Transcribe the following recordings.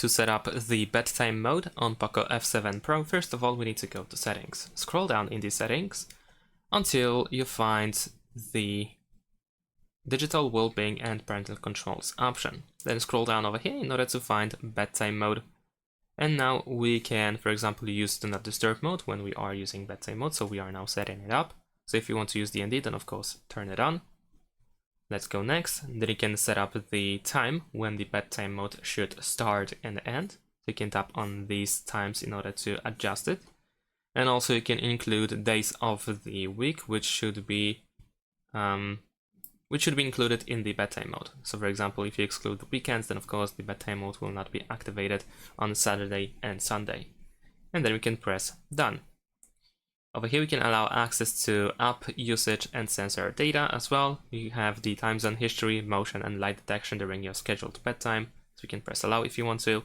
to set up the bedtime mode on POCO F7 Pro, first of all we need to go to settings. Scroll down in the settings until you find the digital well-being and parental controls option. Then scroll down over here in order to find bedtime mode. And now we can, for example, use do not disturb mode when we are using bedtime mode, so we are now setting it up. So if you want to use DND, then of course turn it on. Let's go next. Then you can set up the time when the bedtime mode should start and end. So you can tap on these times in order to adjust it. And also you can include days of the week, which should be included in the bedtime mode. So for example, if you exclude the weekends, then of course the bedtime mode will not be activated on Saturday and Sunday. And then we can press done. Over here we can allow access to app usage and sensor data as well. You have the time zone history, motion and light detection during your scheduled bedtime. So you can press allow if you want to.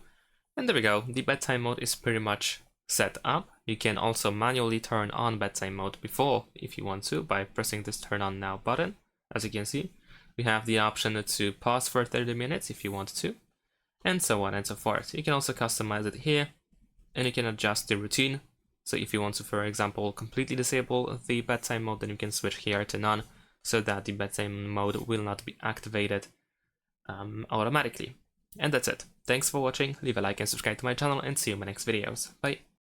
And there we go, the bedtime mode is pretty much set up. You can also manually turn on bedtime mode before if you want to by pressing this turn on now button. As you can see, we have the option to pause for 30 minutes if you want to, and so on and so forth. You can also customize it here, and you can adjust the routine. So if you want to, for example, completely disable the bedtime mode, then you can switch here to none, so that the bedtime mode will not be activated automatically. And that's it. Thanks for watching, leave a like and subscribe to my channel, and see you in my next videos. Bye!